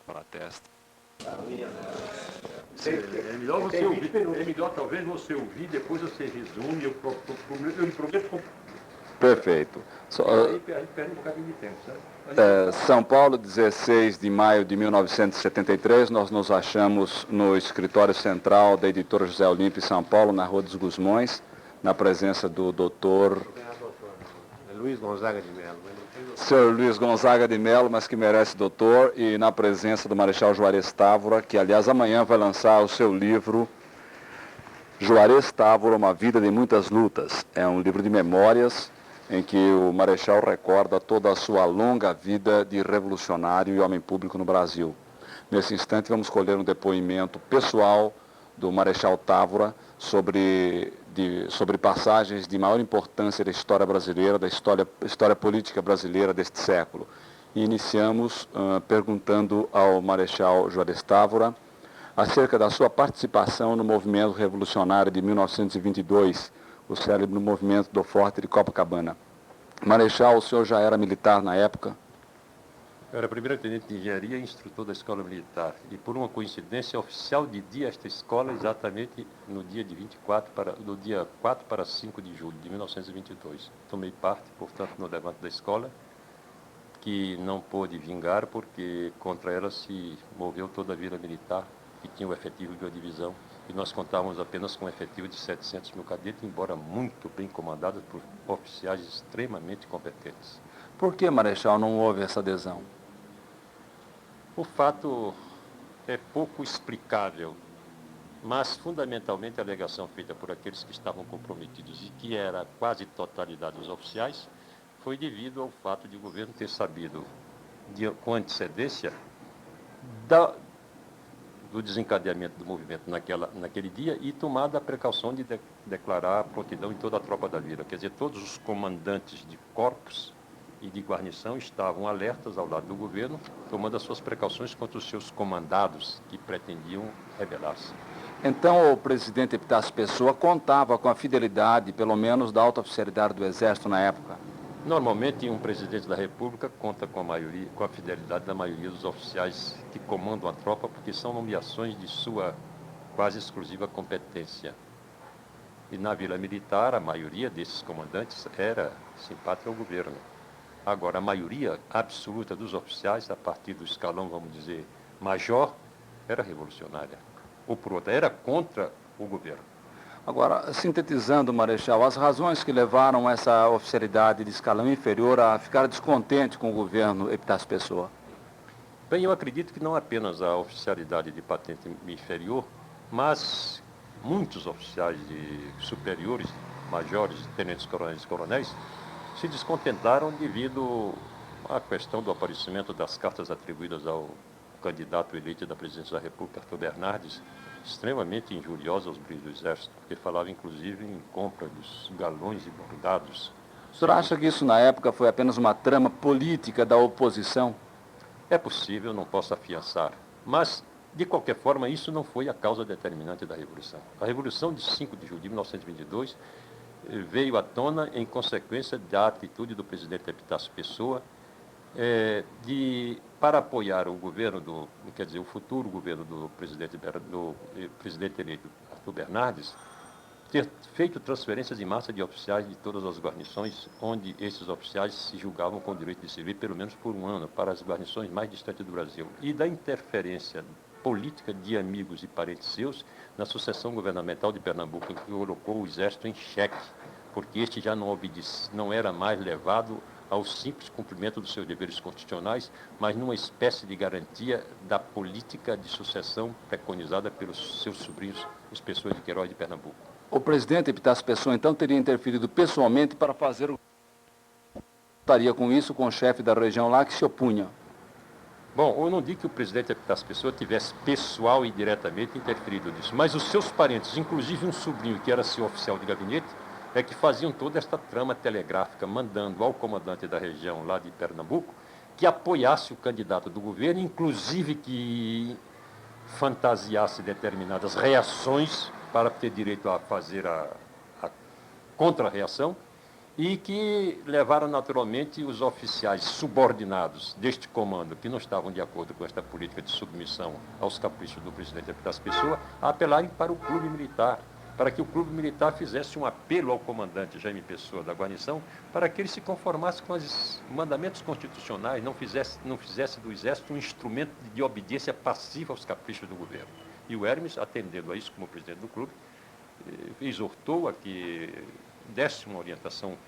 para a testa. É melhor talvez você ouvir, depois você resume, eu me prometo. Perfeito. Aí perde um bocadinho de tempo, certo? São Paulo, 16 de maio de 1973, nós nos achamos no escritório central da editora José Olímpio em São Paulo, na Rua dos Gusmões, na presença do doutor... Luiz Gonzaga de Mello. Sr. Luiz Gonzaga de Mello, mas que merece doutor, e na presença do Marechal Juarez Távora, que aliás amanhã vai lançar o seu livro Juarez Távora, Uma Vida de Muitas Lutas. É um livro de memórias em que o Marechal recorda toda a sua longa vida de revolucionário e homem público no Brasil. Nesse instante vamos colher um depoimento pessoal do Marechal Távora sobre passagens de maior importância da história brasileira, da história política brasileira deste século. E iniciamos perguntando ao Marechal Juarez Távora acerca da sua participação no movimento revolucionário de 1922, o célebre movimento do Forte de Copacabana. Marechal, o senhor já era militar na época? Eu era primeiro-tenente de engenharia e instrutor da escola militar. E por uma coincidência oficial de dia esta escola, exatamente no dia de 4 para 5 de julho de 1922. Tomei parte, portanto, no levante da escola, que não pôde vingar porque contra ela se moveu toda a vila militar, que tinha o efetivo de uma divisão. E nós contávamos apenas com um efetivo de 700 mil cadetes, embora muito bem comandados por oficiais extremamente competentes. Por que, Marechal, não houve essa adesão? O fato é pouco explicável, mas fundamentalmente a alegação feita por aqueles que estavam comprometidos e que era quase totalidade dos oficiais, foi devido ao fato de o governo ter sabido, com antecedência, do desencadeamento do movimento naquele dia e tomado a precaução de declarar a prontidão em toda a tropa da vila. Quer dizer, todos os comandantes de corpos e de guarnição estavam alertas ao lado do governo, tomando as suas precauções contra os seus comandados que pretendiam rebelar-se. Então o presidente Epitácio Pessoa contava com a fidelidade, pelo menos, da alta oficialidade do Exército na época? Normalmente, um presidente da República conta com a fidelidade da maioria dos oficiais que comandam a tropa, porque são nomeações de sua quase exclusiva competência. E na Vila Militar, a maioria desses comandantes era simpática ao governo. Agora, a maioria absoluta dos oficiais, a partir do escalão, vamos dizer, major, era revolucionária. Ou, por outra, era contra o governo. Agora, sintetizando, Marechal, as razões que levaram essa oficialidade de escalão inferior a ficar descontente com o governo Epitácio Pessoa? Bem, eu acredito que não apenas a oficialidade de patente inferior, mas muitos oficiais superiores, majores, tenentes coronéis e coronéis, se descontentaram devido à questão do aparecimento das cartas atribuídas ao candidato eleito da presidência da República, Arthur Bernardes, extremamente injuriosa aos brilhos do Exército, porque falava inclusive em compra dos galões e bordados. O senhor acha que isso na época foi apenas uma trama política da oposição? É possível, não posso afiançar, mas de qualquer forma isso não foi a causa determinante da Revolução. A Revolução de 5 de julho de 1922 veio à tona em consequência da atitude do presidente Epitácio Pessoa para apoiar o governo o futuro governo do presidente eleito Arthur Bernardes, ter feito transferências em massa de oficiais de todas as guarnições, onde esses oficiais se julgavam com o direito de servir pelo menos por um ano para as guarnições mais distantes do Brasil, e da interferência política de amigos e parentes seus na sucessão governamental de Pernambuco, que colocou o Exército em xeque, porque este já não era mais levado ao simples cumprimento dos seus deveres constitucionais, mas numa espécie de garantia da política de sucessão preconizada pelos seus sobrinhos, os Pessoa de Queiroz de Pernambuco. O presidente Epitácio Pessoa, então, teria interferido pessoalmente para fazer o... Estaria com isso com o chefe da região lá que se opunha. Bom, eu não digo que o presidente Epitácio Pessoa tivesse pessoal e diretamente interferido nisso, mas os seus parentes, inclusive um sobrinho que era seu oficial de gabinete, é que faziam toda esta trama telegráfica, mandando ao comandante da região lá de Pernambuco que apoiasse o candidato do governo, inclusive que fantasiasse determinadas reações para ter direito a fazer a contra-reação, e que levaram naturalmente os oficiais subordinados deste comando, que não estavam de acordo com esta política de submissão aos caprichos do presidente Epitácio Pessoa, a apelarem para o clube militar, para que o clube militar fizesse um apelo ao comandante Jaime Pessoa da guarnição, para que ele se conformasse com os mandamentos constitucionais, não fizesse do Exército um instrumento de obediência passiva aos caprichos do governo. E o Hermes, atendendo a isso como presidente do clube, exortou a que desse uma orientação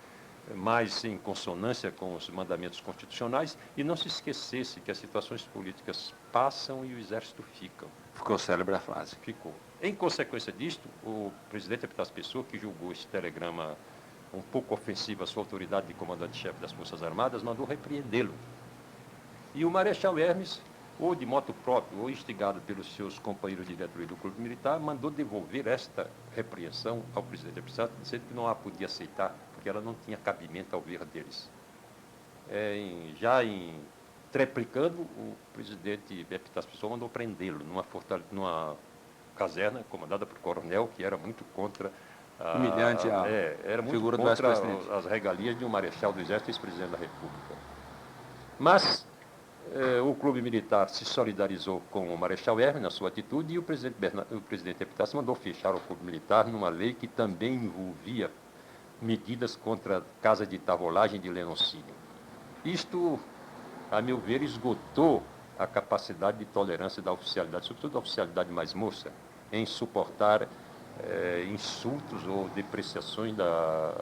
mais em consonância com os mandamentos constitucionais e não se esquecesse que as situações políticas passam e o Exército fica. Ficou célebre a frase. Ficou. Em consequência disto, o presidente Epitácio Pessoa, que julgou esse telegrama um pouco ofensivo à sua autoridade de comandante-chefe das Forças Armadas, mandou repreendê-lo. E o Marechal Hermes, ou de motu próprio, ou instigado pelos seus companheiros de diretoria do Clube Militar, mandou devolver esta repreensão ao presidente Epitácio, dizendo que não a podia aceitar, porque ela não tinha cabimento ao ver deles. Treplicando, o presidente Epitácio Pessoa mandou prendê-lo numa caserna comandada por coronel, que era muito contra Humilhante a era muito figura do contra ex-presidente. as regalias de um marechal do Exército e ex-presidente da República. Mas o clube militar se solidarizou com o Marechal Hermes na sua atitude e o presidente Epitácio mandou fechar o clube militar numa lei que também envolvia medidas contra a casa de tavolagem de lenocínio. Isto, a meu ver, esgotou a capacidade de tolerância da oficialidade, sobretudo da oficialidade mais moça, em suportar insultos ou depreciações da...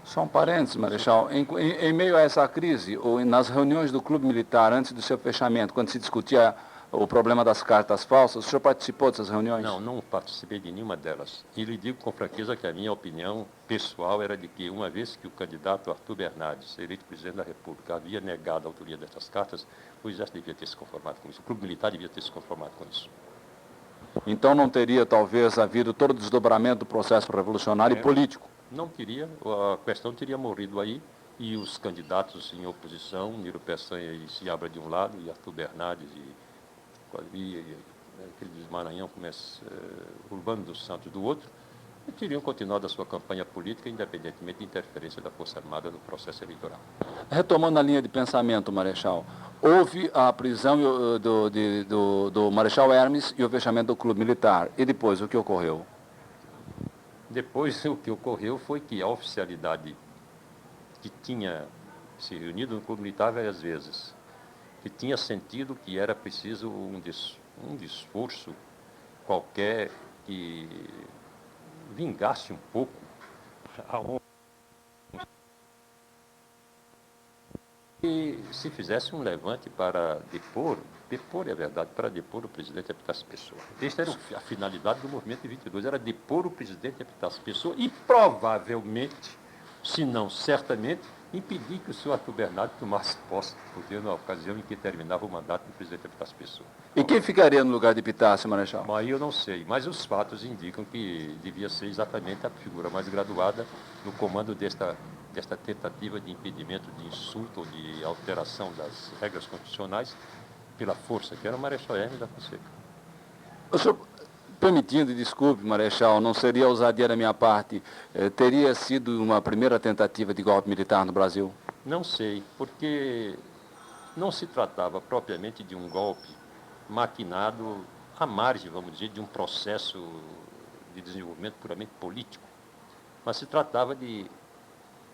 Só um parênteses, Marechal. Em meio a essa crise, ou nas reuniões do Clube Militar, antes do seu fechamento, quando se discutia o problema das cartas falsas, o senhor participou dessas reuniões? Não participei de nenhuma delas. E lhe digo com franqueza que a minha opinião pessoal era de que, uma vez que o candidato Arthur Bernardes, eleito presidente da República, havia negado a autoria dessas cartas, o Exército devia ter se conformado com isso. O Clube Militar devia ter se conformado com isso. Então não teria, talvez, havido todo o desdobramento do processo revolucionário e político? Não teria, a questão teria morrido aí, e os candidatos em oposição, Niro Peçanha e Seabra de um lado, e Arthur Bernardes e aquele de Maranhão, Urbano dos Santos do outro, e teriam continuado a sua campanha política, independentemente de interferência da Força Armada no processo eleitoral. Retomando a linha de pensamento, Marechal, houve a prisão do Marechal Hermes e o fechamento do Clube Militar. E depois, o que ocorreu? Depois, o que ocorreu foi que a oficialidade que tinha se reunido no Clube Militar várias vezes, que tinha sentido que era preciso um esforço qualquer que vingasse um pouco e se fizesse um levante para depor é verdade, para depor o presidente Epitácio Pessoa. Esta era a finalidade do movimento de 22, era depor o presidente Epitácio Pessoa e provavelmente, se não certamente, impedir que o senhor Arthur Bernardes tomasse posse do poder na ocasião em que terminava o mandato do presidente Epitácio Pessoa. E quem ficaria no lugar de Epitácio, Marechal? Aí eu não sei, mas os fatos indicam que devia ser exatamente a figura mais graduada no comando desta tentativa de impedimento de insulto ou de alteração das regras constitucionais pela força, que era o Marechal Hermes da Fonseca. O senhor, permitindo, desculpe, Marechal, não seria ousadia da minha parte, teria sido uma primeira tentativa de golpe militar no Brasil? Não sei, porque não se tratava propriamente de um golpe maquinado à margem, vamos dizer, de um processo de desenvolvimento puramente político, mas se tratava de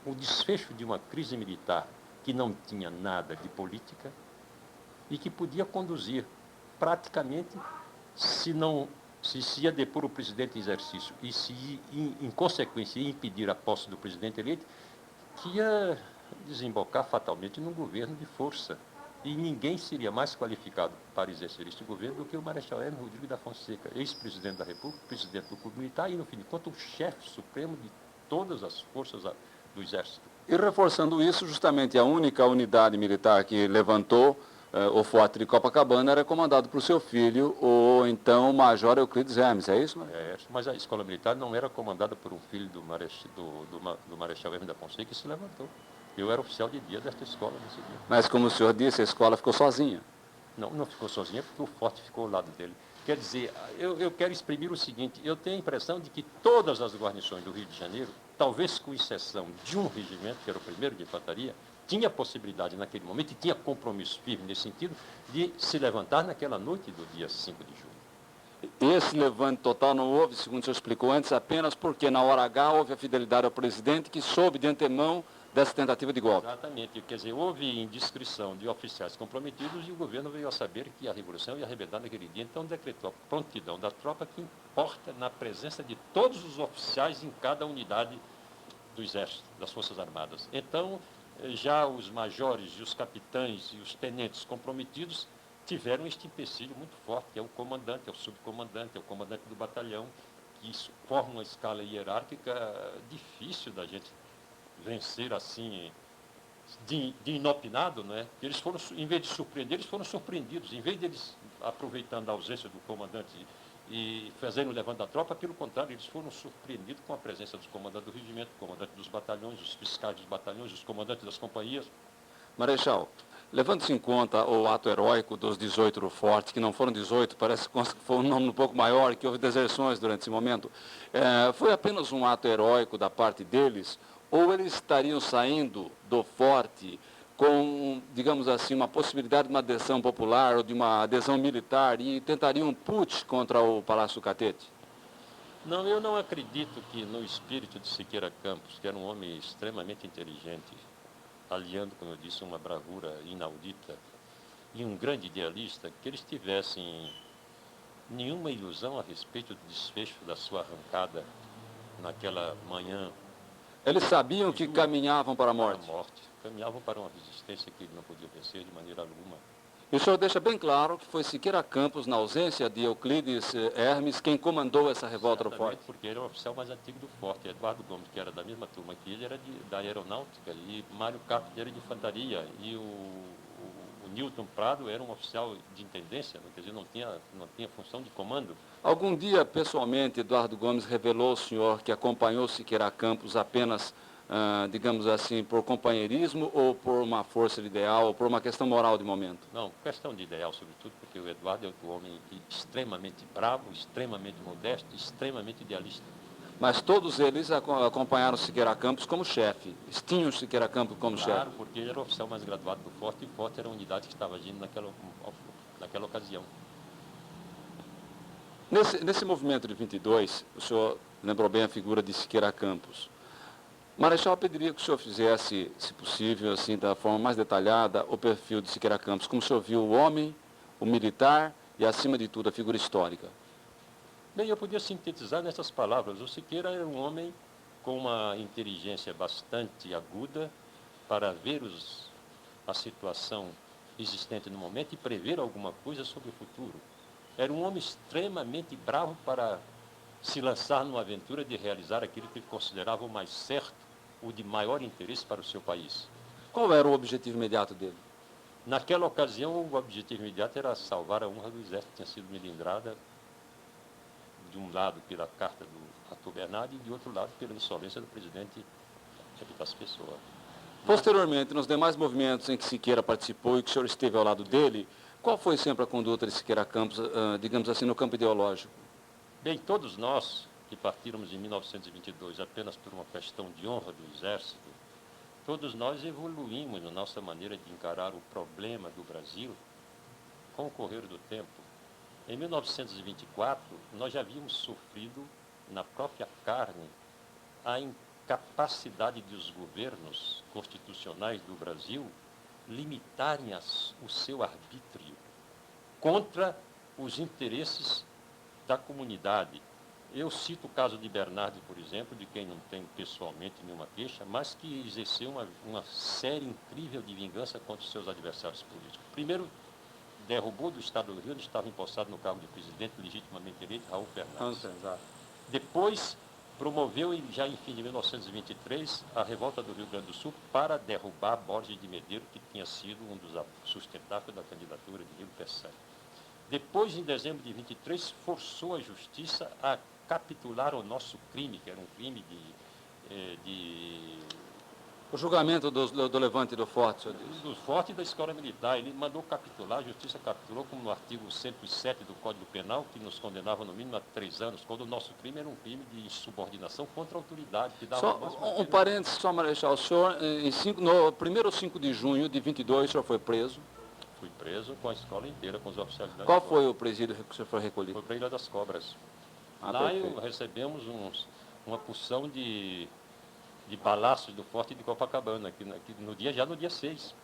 o desfecho de uma crise militar que não tinha nada de política e que podia conduzir praticamente, se ia depor o presidente em exercício e se, em consequência, ia impedir a posse do presidente eleito, que ia desembocar fatalmente num governo de força. E ninguém seria mais qualificado para exercer este governo do que o Marechal Hermes Rodrigues da Fonseca, ex-presidente da República, presidente do Clube Militar e, no fim de contas, o chefe supremo de todas as forças do Exército. E reforçando isso, justamente a única unidade militar que levantou o Forte de Copacabana era comandado por seu filho, ou então o Major Euclides Hermes, é isso? Mas a escola militar não era comandada por um filho do Marechal Hermes da Fonseca que se levantou. Eu era oficial de dia desta escola nesse dia. Mas como o senhor disse, a escola ficou sozinha. Não ficou sozinha porque o Forte ficou ao lado dele. Quer dizer, eu quero exprimir o seguinte, eu tenho a impressão de que todas as guarnições do Rio de Janeiro, talvez com exceção de um regimento, que era o 1º de Infantaria, tinha possibilidade naquele momento e tinha compromisso firme nesse sentido de se levantar naquela noite do dia 5 de julho. Esse levante total não houve, segundo o senhor explicou antes, apenas porque na hora H houve a fidelidade ao presidente que soube de antemão dessa tentativa de golpe. Exatamente, quer dizer, houve indiscrição de oficiais comprometidos e o governo veio a saber que a revolução ia arrebentar naquele dia, então decretou a prontidão da tropa que importa na presença de todos os oficiais em cada unidade do Exército, das Forças Armadas. Então, já os majores e os capitães e os tenentes comprometidos tiveram este empecilho muito forte, que é o comandante, é o subcomandante, é o comandante do batalhão, que isso forma uma escala hierárquica difícil da gente vencer assim, de inopinado, não é? Eles foram, em vez de surpreender, eles foram surpreendidos. Em vez de eles, aproveitando a ausência do comandante e fazendo o levante da tropa, pelo contrário, eles foram surpreendidos com a presença dos comandantes do regimento, comandantes dos batalhões, os fiscais dos batalhões, os comandantes das companhias. Marechal, levando-se em conta o ato heróico dos 18 do Forte, que não foram 18, parece que foi um número um pouco maior, que houve deserções durante esse momento, foi apenas um ato heróico da parte deles, ou eles estariam saindo do Forte com, digamos assim, uma possibilidade de uma adesão popular ou de uma adesão militar e tentariam um putsch contra o Palácio do Catete? Não, eu não acredito que no espírito de Siqueira Campos, que era um homem extremamente inteligente, aliando, como eu disse, uma bravura inaudita e um grande idealista, que eles tivessem nenhuma ilusão a respeito do desfecho da sua arrancada naquela manhã. Eles sabiam que caminhavam para a morte. Caminhavam para uma resistência que ele não podia vencer de maneira alguma. E o senhor deixa bem claro que foi Siqueira Campos, na ausência de Euclides Hermes, quem comandou essa revolta do Forte. Porque ele era o oficial mais antigo do Forte. Eduardo Gomes, que era da mesma turma que ele, era da aeronáutica, e Mário Capri era de infantaria, e o Newton Prado era um oficial de intendência, quer dizer, não tinha função de comando. Algum dia, pessoalmente, Eduardo Gomes revelou ao senhor que acompanhou Siqueira Campos apenas, digamos assim, por companheirismo ou por uma força ideal, ou por uma questão moral de momento? Não, questão de ideal, sobretudo, porque o Eduardo é outro homem extremamente bravo, extremamente modesto, extremamente idealista. Mas todos eles acompanharam Siqueira Campos como chefe, tinham Siqueira Campos como chefe. Claro, porque ele era o oficial mais graduado do Forte, e o Forte era a unidade que estava agindo naquela ocasião. Nesse movimento de 22, o senhor lembrou bem a figura de Siqueira Campos. Marechal, eu pediria que o senhor fizesse, se possível, assim, da forma mais detalhada, o perfil de Siqueira Campos, como o senhor viu o homem, o militar e, acima de tudo, a figura histórica. Bem, eu podia sintetizar nessas palavras. O Siqueira era um homem com uma inteligência bastante aguda para ver a situação existente no momento e prever alguma coisa sobre o futuro. Era um homem extremamente bravo para se lançar numa aventura de realizar aquilo que ele considerava o mais certo, o de maior interesse para o seu país. Qual era o objetivo imediato dele? Naquela ocasião, o objetivo imediato era salvar a honra do exército, que tinha sido melindrada, de um lado pela carta do Arthur Bernardes e de outro lado pela insolência do presidente Epitácio Pessoa. Posteriormente, nos demais movimentos em que Siqueira participou e que o senhor esteve ao lado dele, qual foi sempre a conduta de Siqueira Campos, digamos assim, no campo ideológico? Bem, todos nós que partirmos em 1922 apenas por uma questão de honra do Exército, todos nós evoluímos na nossa maneira de encarar o problema do Brasil com o correr do tempo. Em 1924, nós já havíamos sofrido na própria carne a incapacidade dos governos constitucionais do Brasil limitarem o seu arbítrio contra os interesses da comunidade. Eu cito o caso de Bernardes, por exemplo, de quem não tenho pessoalmente nenhuma queixa, mas que exerceu uma série incrível de vingança contra os seus adversários políticos. Primeiro, derrubou do Estado do Rio, onde estava empossado no cargo de presidente legitimamente eleito, Raul Fernandes. Depois, promoveu, já em fim de 1923, a revolta do Rio Grande do Sul para derrubar Borges de Medeiros, que tinha sido um dos sustentáculos da candidatura de Rio Pessé. Depois, em dezembro de 23, forçou a justiça a capitular o nosso crime, que era um crime de O julgamento do levante do Forte, senhor disse. Do Forte e da Escola Militar. Ele mandou capitular, a Justiça capitulou, como no artigo 107 do Código Penal, que nos condenava no mínimo a 3 anos, quando o nosso crime era um crime de insubordinação contra a autoridade. Que dava Só um parênteses, só, Marechal. O senhor, no primeiro 5 de junho de 22, o senhor foi preso. Fui preso com a escola inteira, com os oficiais da Qual escola. foi o presídio que o senhor foi recolhido? Foi para a Ilha das Cobras. Ah, Lá perfeito. recebemos uma porção de balaços do Forte de Copacabana, no dia 6.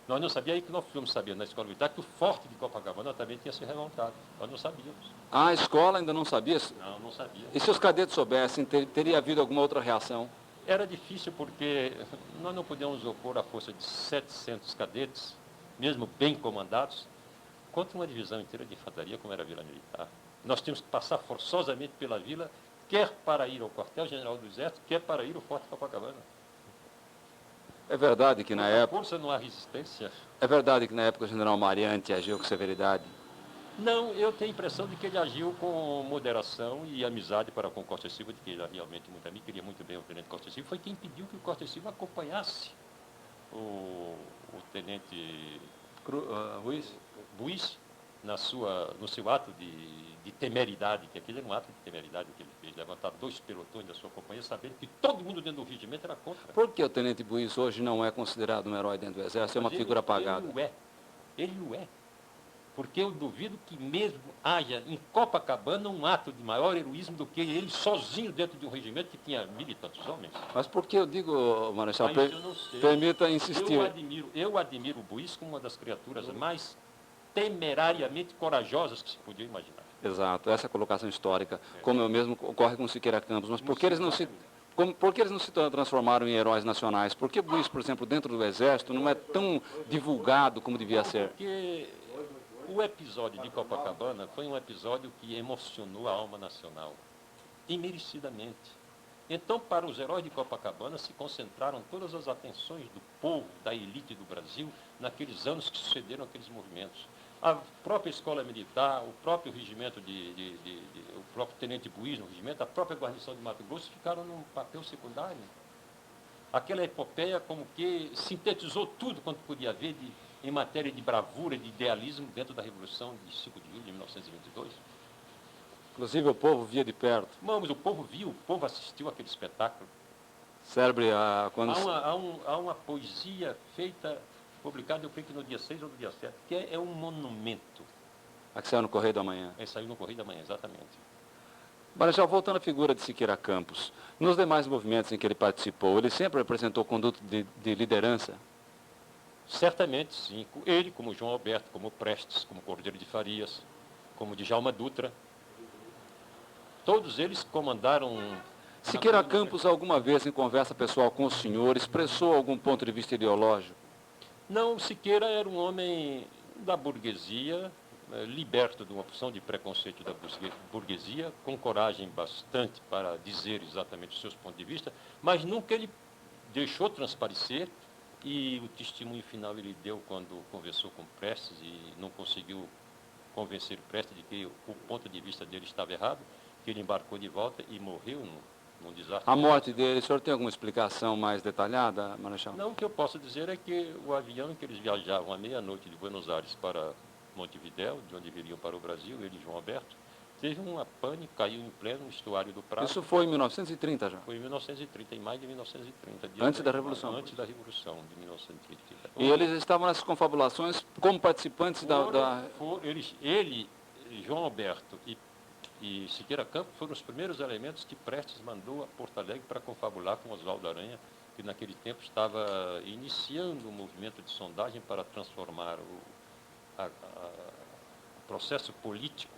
Nós não sabíamos, aí que nós fomos saber na escola militar, que o Forte de Copacabana também tinha se remontado. Nós não sabíamos. Ah, a escola ainda não sabia? Não sabia. E se os cadetes soubessem, teria havido alguma outra reação? Era difícil porque nós não podíamos opor a força de 700 cadetes, mesmo bem comandados, contra uma divisão inteira de infantaria, como era a Vila Militar. Nós tínhamos que passar forçosamente pela vila, quer para ir ao quartel-general do Exército, quer para ir ao Forte de Copacabana. É verdade que na época... força não há resistência. É verdade que na época o general Mariante agiu com severidade? Não, eu tenho a impressão de que ele agiu com moderação e amizade para com o Costa Silva, de que ele realmente muito amigo, queria muito bem o tenente Costa Silva, foi quem pediu que o Costa Silva acompanhasse o tenente Ruiz? Buiz no seu ato de temeridade, que aquele era um ato de temeridade que ele fez, levantar 2 pelotões da sua companhia, sabendo que todo mundo dentro do regimento era contra. Por que o tenente Buiz hoje não é considerado um herói dentro do Exército? É uma figura apagada. Ele o é. Porque eu duvido que mesmo haja em Copacabana um ato de maior heroísmo do que ele sozinho dentro de um regimento que tinha 1.000 e tantos homens. Mas por que eu digo, Marechal, Eu não sei. permita insistir. Eu admiro o Buiz como uma das criaturas mais temerariamente corajosas que se podia imaginar. Exato, essa é a colocação histórica, como eu mesmo ocorre com Siqueira Campos. Mas por que eles não se... Por que eles não se transformaram em heróis nacionais? Por que Buiz, por exemplo, dentro do Exército, não é tão divulgado como devia ser? Porque o episódio de Copacabana foi um episódio que emocionou a alma nacional, imerecidamente. Então, para os heróis de Copacabana, se concentraram todas as atenções do povo, da elite do Brasil, naqueles anos que sucederam aqueles movimentos. A própria escola militar, o próprio regimento, o próprio tenente Buiz no regimento, a própria guarnição de Mato Grosso ficaram num papel secundário. Aquela epopeia como que sintetizou tudo quanto podia haver em matéria de bravura, de idealismo dentro da Revolução de 5 de julho de 1922. Inclusive o povo via de perto. Mas o povo viu, o povo assistiu àquele espetáculo. Célebre quando... Há uma poesia feita, publicada, eu creio que no dia 6 ou no dia 7, que é um monumento. A que saiu no Correio da Manhã. Saiu no Correio da Manhã, exatamente. Marechal, voltando à figura de Siqueira Campos, nos demais movimentos em que ele participou, ele sempre apresentou conduta de liderança? Certamente, sim. Ele, como João Alberto, como Prestes, como Cordeiro de Farias, como Djalma Dutra, todos eles comandaram... Siqueira Campos, alguma vez, em conversa pessoal com o senhor, expressou algum ponto de vista ideológico? Não, Siqueira era um homem da burguesia, liberto de uma porção de preconceito da burguesia, com coragem bastante para dizer exatamente os seus pontos de vista, mas nunca ele deixou transparecer, e o testemunho final ele deu quando conversou com Prestes e não conseguiu convencer Prestes de que o ponto de vista dele estava errado, que ele embarcou de volta e morreu num desastre. A morte dele, o senhor tem alguma explicação mais detalhada, Marechal? Não, o que eu posso dizer é que o avião que eles viajavam à meia-noite de Buenos Aires para Montevidéu, de onde viriam para o Brasil, ele e João Alberto, teve uma pane, caiu em pleno estuário do Prado. Isso foi em 1930 já? Foi em 1930, em maio de 1930. Antes da Revolução? Antes da Revolução de 1930. E eles estavam nessas confabulações como participantes Ele, João Alberto e Siqueira Campos foram os primeiros elementos que Prestes mandou a Porto Alegre para confabular com Oswaldo Aranha, que naquele tempo estava iniciando um movimento de sondagem para transformar o processo político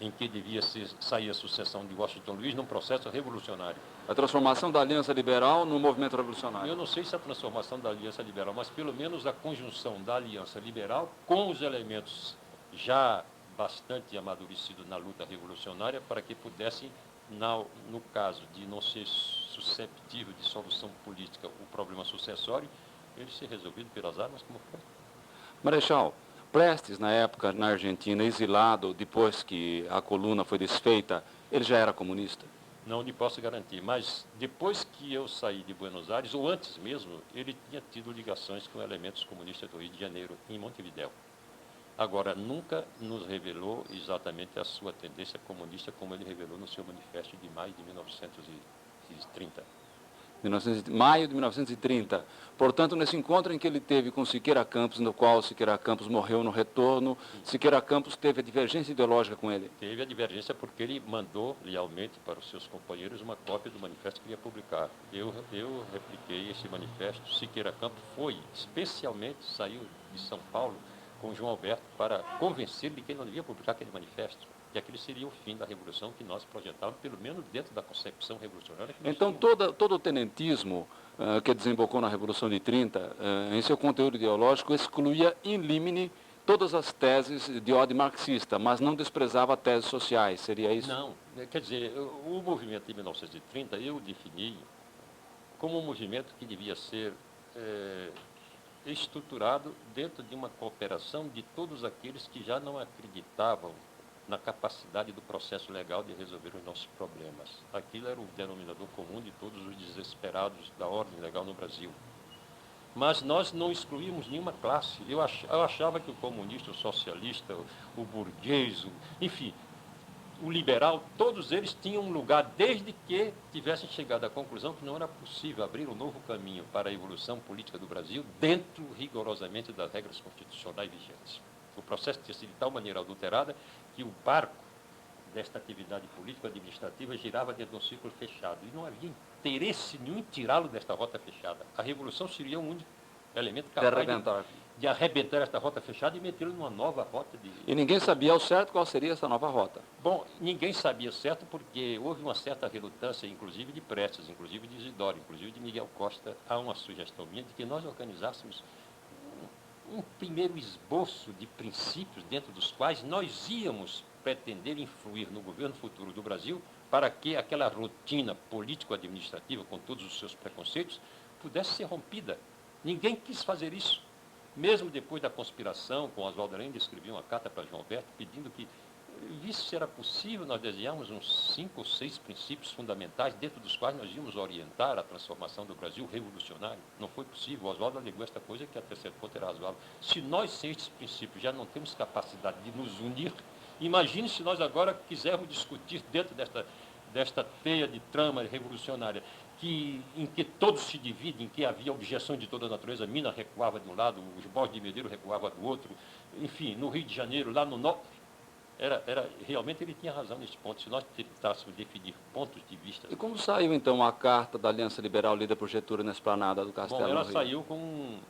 em que devia sair a sucessão de Washington Luiz num processo revolucionário. A transformação da Aliança Liberal no movimento revolucionário. Eu não sei se a transformação da Aliança Liberal, mas pelo menos a conjunção da Aliança Liberal com os elementos já bastante amadurecidos na luta revolucionária para que pudessem, no caso de não ser susceptível de solução política o problema sucessório, ele ser resolvido pelas armas como foi. Marechal, Prestes, na época, na Argentina, exilado, depois que a coluna foi desfeita, ele já era comunista? Não lhe posso garantir, mas depois que eu saí de Buenos Aires, ou antes mesmo, ele tinha tido ligações com elementos comunistas do Rio de Janeiro, em Montevidéu. Agora, nunca nos revelou exatamente a sua tendência comunista, como ele revelou no seu manifesto de maio de 1930. Maio de 1930. Portanto, nesse encontro em que ele teve com Siqueira Campos, no qual Siqueira Campos morreu no retorno, Siqueira Campos teve a divergência ideológica com ele. Teve a divergência porque ele mandou lealmente para os seus companheiros uma cópia do manifesto que ia publicar. Eu repliquei esse manifesto. Siqueira Campos foi, especialmente, saiu de São Paulo com João Alberto para convencer de que ele não devia publicar aquele manifesto. E aquele seria o fim da revolução que nós projetávamos, pelo menos dentro da concepção revolucionária. Então, todo o tenentismo que desembocou na Revolução de 30, em seu conteúdo ideológico, excluía in limine todas as teses de ordem marxista, mas não desprezava teses sociais, seria isso? Não, quer dizer, o movimento de 1930 eu defini como um movimento que devia ser estruturado dentro de uma cooperação de todos aqueles que já não acreditavam na capacidade do processo legal de resolver os nossos problemas. Aquilo era o denominador comum de todos os desesperados da ordem legal no Brasil. Mas nós não excluímos nenhuma classe. Eu achava que o comunista, o socialista, o burguês, enfim, o liberal, todos eles tinham um lugar, desde que tivessem chegado à conclusão que não era possível abrir um novo caminho para a evolução política do Brasil dentro rigorosamente das regras constitucionais vigentes. O processo tinha sido de tal maneira adulterada que o barco desta atividade político-administrativa girava dentro de um círculo fechado. E não havia interesse nenhum em tirá-lo desta rota fechada. A revolução seria um único elemento capaz de arrebentar esta rota fechada e metê-lo numa nova rota de... E ninguém sabia ao certo qual seria essa nova rota. Bom, ninguém sabia certo porque houve uma certa relutância, inclusive de Prestes, inclusive de Isidoro, inclusive de Miguel Costa. Há uma sugestão minha de que nós organizássemos um primeiro esboço de princípios dentro dos quais nós íamos pretender influir no governo futuro do Brasil para que aquela rotina político-administrativa, com todos os seus preconceitos, pudesse ser rompida. Ninguém quis fazer isso. Mesmo depois da conspiração, com Oswaldo Aranha, escrevi uma carta para João Alberto pedindo que, visto se era possível, nós desenhamos uns 5 ou 6 princípios fundamentais dentro dos quais nós íamos orientar a transformação do Brasil revolucionário. Não foi possível. O Oswaldo alegou esta coisa que a terceira ponto era razoável. Se nós, sem estes princípios, já não temos capacidade de nos unir, imagine se nós agora quisermos discutir dentro desta teia de trama revolucionária, em que todos se dividem, em que havia objeção de toda a natureza. Minas recuava de um lado, os Borges de Medeiros recuava do outro, enfim, no Rio de Janeiro, lá no norte. Realmente ele tinha razão nesse ponto. Se nós tentássemos definir pontos de vista... E como saiu, então, a carta da Aliança Liberal lida por Getúlio na esplanada do Castelo? Bom, ela saiu com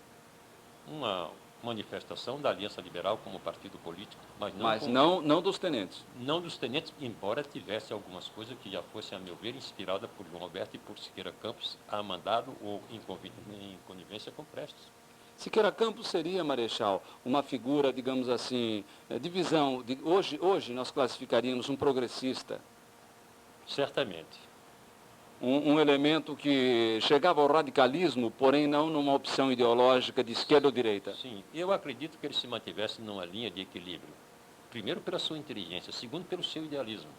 uma manifestação da Aliança Liberal como partido político, mas não dos tenentes. Não dos tenentes, embora tivesse algumas coisas que já fossem, a meu ver, inspiradas por João Alberto e por Siqueira Campos, a mandado ou em conivência com Prestes. Siqueira Campos seria, Marechal, uma figura, digamos assim, de visão. Hoje nós classificaríamos um progressista. Certamente. Um elemento que chegava ao radicalismo, porém não numa opção ideológica de esquerda ou direita. Sim, eu acredito que ele se mantivesse numa linha de equilíbrio. Primeiro, pela sua inteligência. Segundo, pelo seu idealismo.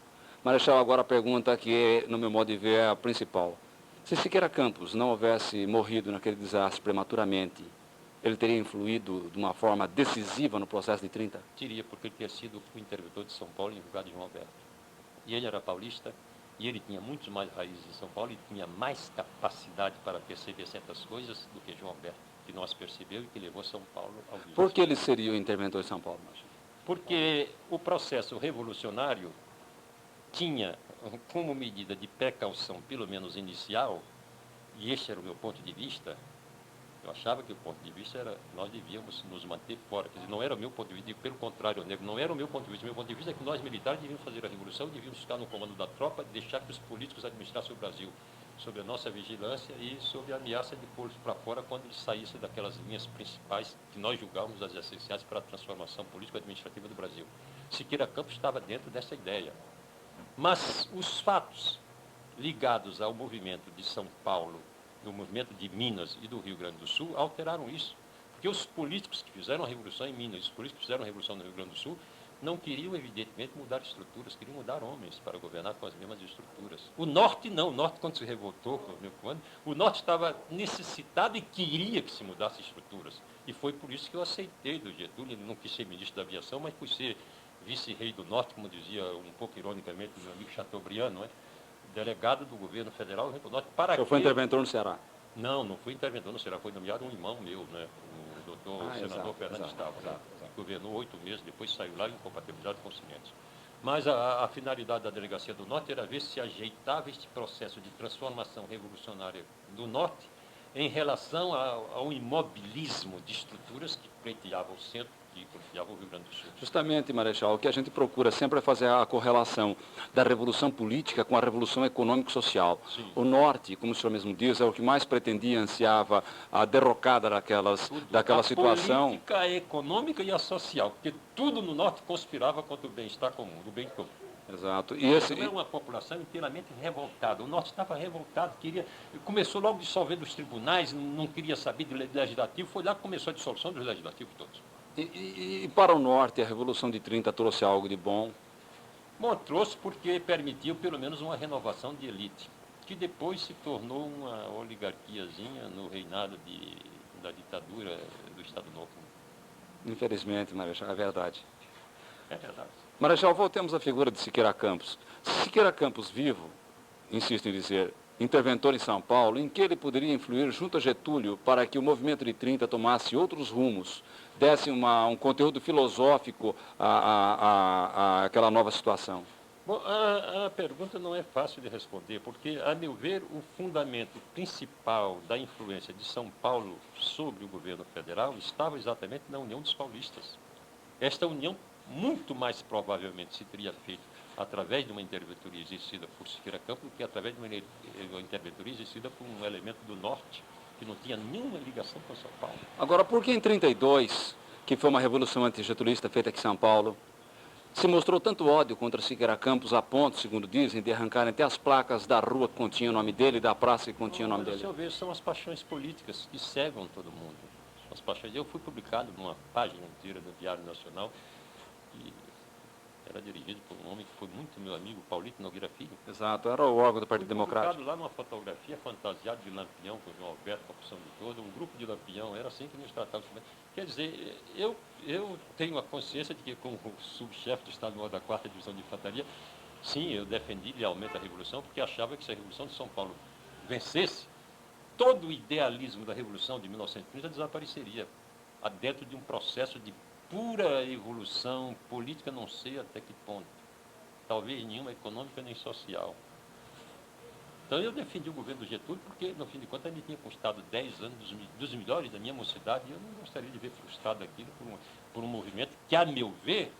Marechal, agora a pergunta que, no meu modo de ver, é a principal. Se Siqueira Campos não houvesse morrido naquele desastre prematuramente, ele teria influído de uma forma decisiva no processo de 30? Teria, porque ele teria sido o interventor de São Paulo em lugar de João Alberto. E ele era paulista, e ele tinha muito mais raízes em São Paulo, e tinha mais capacidade para perceber certas coisas do que João Alberto, que nós percebeu e que levou São Paulo ao desastre. Por que ele seria o interventor de São Paulo, Marechal? Porque o processo revolucionário tinha, como medida de precaução, pelo menos inicial, e esse era o meu ponto de vista, eu achava que o ponto de vista era nós devíamos nos manter fora. Quer dizer, não era o meu ponto de vista, pelo contrário, não era o meu ponto de vista. O meu ponto de vista é que nós militares devíamos fazer a revolução, devíamos ficar no comando da tropa, deixar que os políticos administrassem o Brasil, sob a nossa vigilância e sob a ameaça de pô-los para fora quando eles saíssem daquelas linhas principais que nós julgávamos as essenciais para a transformação político-administrativa do Brasil. Siqueira Campos estava dentro dessa ideia. Mas os fatos ligados ao movimento de São Paulo, do movimento de Minas e do Rio Grande do Sul, alteraram isso. Porque os políticos que fizeram a revolução em Minas, os políticos que fizeram a revolução no Rio Grande do Sul, não queriam, evidentemente, mudar estruturas, queriam mudar homens para governar com as mesmas estruturas. O Norte não, o Norte, quando se revoltou, o Norte estava necessitado e queria que se mudasse estruturas. E foi por isso que eu aceitei do Getúlio, ele não quis ser ministro da aviação, mas por ser vice-rei do Norte, como dizia um pouco ironicamente o meu amigo Chateaubriand, não é? Delegado do governo federal do Rio do Norte. Para O senhor foi interventor no Ceará? Não, não fui interventor no Ceará, foi nomeado um irmão meu, né? O doutor senador Fernandes Távora, que governou 8 meses, depois saiu lá incompatibilidade com o Cimentos. Mas a finalidade da Delegacia do Norte era ver se ajeitava este processo de transformação revolucionária do Norte em relação ao imobilismo de estruturas que pleiteavam o centro, que pleiteavam o Rio Grande do Sul. Justamente, Marechal, o que a gente procura sempre é fazer a correlação da revolução política com a revolução econômico-social. O Norte, como o senhor mesmo diz, é o que mais pretendia, ansiava a derrocada daquela situação. A política, a econômica e a social, porque tudo no Norte conspirava contra o bem-estar comum, do bem comum. Exato. Então era uma população inteiramente revoltada. O Norte estava revoltado, começou logo dissolvendo os tribunais, não queria saber de legislativo, foi lá que começou a dissolução dos legislativos todos. E para o Norte, a Revolução de 30 trouxe algo de bom? Bom, trouxe porque permitiu pelo menos uma renovação de elite, que depois se tornou uma oligarquiazinha no reinado da ditadura do Estado Novo. Infelizmente, Marechal, é verdade. É verdade. Marechal, voltemos à figura de Siqueira Campos. Siqueira Campos vivo, insisto em dizer, interventor em São Paulo, em que ele poderia influir junto a Getúlio para que o movimento de 30 tomasse outros rumos, desse um conteúdo filosófico àquela nova situação? Bom, a pergunta não é fácil de responder, porque, a meu ver, o fundamento principal da influência de São Paulo sobre o governo federal estava exatamente na união dos paulistas. Esta união muito mais provavelmente se teria feito através de uma interventoria exercida por Siqueira Campos do que através de uma interventoria exercida por um elemento do Norte, que não tinha nenhuma ligação com São Paulo. Agora, por que em 32, que foi uma revolução antigetulista feita aqui em São Paulo, se mostrou tanto ódio contra Siqueira Campos a ponto, segundo dizem, de arrancarem até as placas da rua que continha o nome dele e da praça que continha o nome dele? Eu vejo, são as paixões políticas que cegam todo mundo. As paixões. Eu fui publicado numa página inteira do Diário Nacional, que era dirigido por um homem que foi muito meu amigo, Paulito Nogueira Filho. Exato, era o órgão do Partido Democrático. Lá numa fotografia fantasiado de Lampião, com o João Alberto, com a opção de todo, um grupo de Lampião, era assim que nos tratávamos. Quer dizer, eu tenho a consciência de que, como subchefe do Estado-Maior da 4ª Divisão de Infantaria, sim, eu defendi realmente a Revolução, porque achava que se a Revolução de São Paulo vencesse, todo o idealismo da Revolução de 1930 desapareceria, dentro de um processo de pura evolução política, não sei até que ponto. Talvez nenhuma econômica nem social. Então eu defendi o governo do Getúlio porque, no fim de contas, ele tinha custado 10 anos dos melhores da minha mocidade e eu não gostaria de ver frustrado aquilo por um movimento que, a meu ver,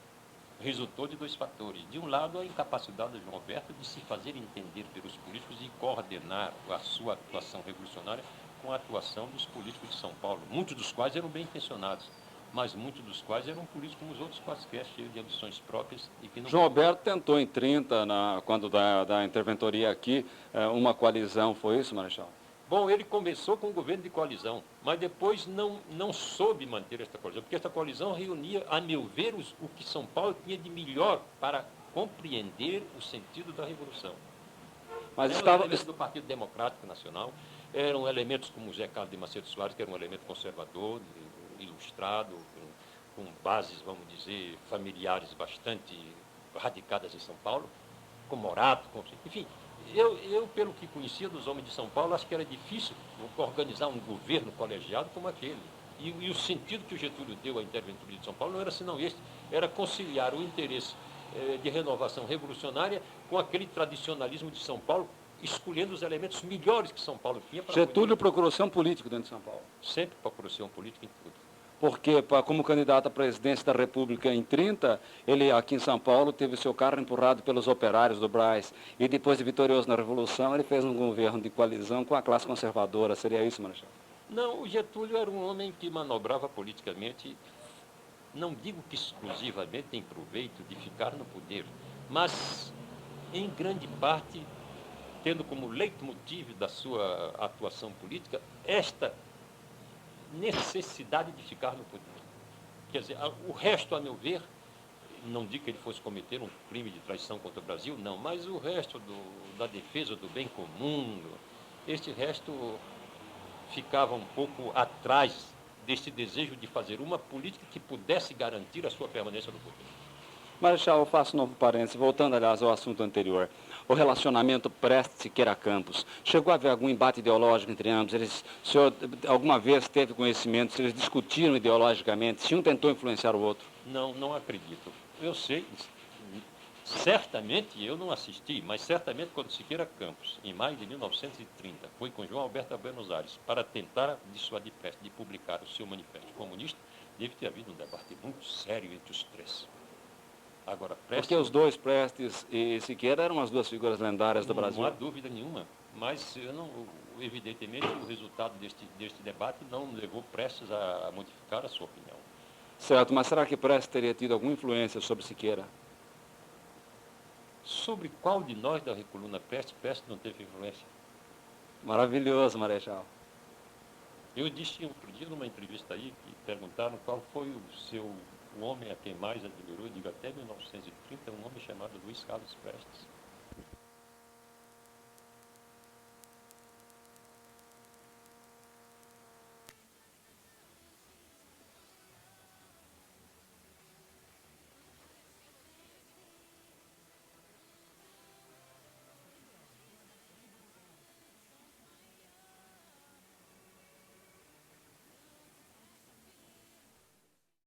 resultou de 2 fatores. De um lado, a incapacidade do João Alberto de se fazer entender pelos políticos e coordenar a sua atuação revolucionária com a atuação dos políticos de São Paulo, muitos dos quais eram bem intencionados, mas muitos dos quais eram políticos como os outros quaisquer, cheios de ambições próprias e que não... João Alberto tentou em 30, quando da interventoria aqui, uma coalizão, foi isso, Marechal? Bom, ele começou com um governo de coalizão, mas depois não soube manter esta coalizão, porque esta coalizão reunia, a meu ver, o que São Paulo tinha de melhor para compreender o sentido da Revolução. Mas eram elementos do Partido Democrático Nacional, eram elementos como o Zé Carlos de Macedo Soares, que era um elemento conservador, ilustrado, com bases, vamos dizer, familiares bastante radicadas em São Paulo, com Morato, enfim. Eu, pelo que conhecia dos homens de São Paulo, acho que era difícil organizar um governo colegiado como aquele. E o sentido que o Getúlio deu à interventoria de São Paulo não era senão este, era conciliar o interesse de renovação revolucionária com aquele tradicionalismo de São Paulo, escolhendo os elementos melhores que São Paulo tinha. Getúlio procurou ser um político dentro de São Paulo? Sempre procurou ser um político em tudo. Porque, como candidato à presidência da República em 30, ele aqui em São Paulo teve seu carro empurrado pelos operários do Brás. E depois de vitorioso na Revolução, ele fez um governo de coalizão com a classe conservadora. Seria isso, Marechal? Não, o Getúlio era um homem que manobrava politicamente, não digo que exclusivamente em proveito de ficar no poder, mas em grande parte tendo como leitmotiv da sua atuação política esta necessidade de ficar no poder. Quer dizer, o resto, a meu ver, não digo que ele fosse cometer um crime de traição contra o Brasil, não, mas o resto da defesa do bem comum, este resto ficava um pouco atrás desse desejo de fazer uma política que pudesse garantir a sua permanência no poder. Marechal, eu faço um novo parênteses, voltando, aliás, ao assunto anterior. O relacionamento Prestes-Siqueira-Campos. Chegou a haver algum embate ideológico entre ambos? O senhor alguma vez teve conhecimento se eles discutiram ideologicamente, se um tentou influenciar o outro? Não, não acredito. Eu sei, certamente eu não assisti, mas certamente quando Siqueira Campos, em maio de 1930, foi com João Alberto a Buenos Aires para tentar dissuadir Prestes de publicar o seu manifesto comunista, deve ter havido um debate muito sério entre os três. Agora, Prestes... Porque os dois, Prestes e Siqueira, eram as duas figuras lendárias do Brasil. Não há dúvida nenhuma, mas eu não, evidentemente o resultado deste debate não levou Prestes a modificar a sua opinião. Certo, mas será que Prestes teria tido alguma influência sobre Siqueira? Sobre qual de nós da coluna Prestes não teve influência? Maravilhoso, Marechal. Eu disse outro dia numa entrevista aí, que perguntaram qual foi o homem a quem mais admirou, eu digo até 1930, um homem chamado Luiz Carlos Prestes.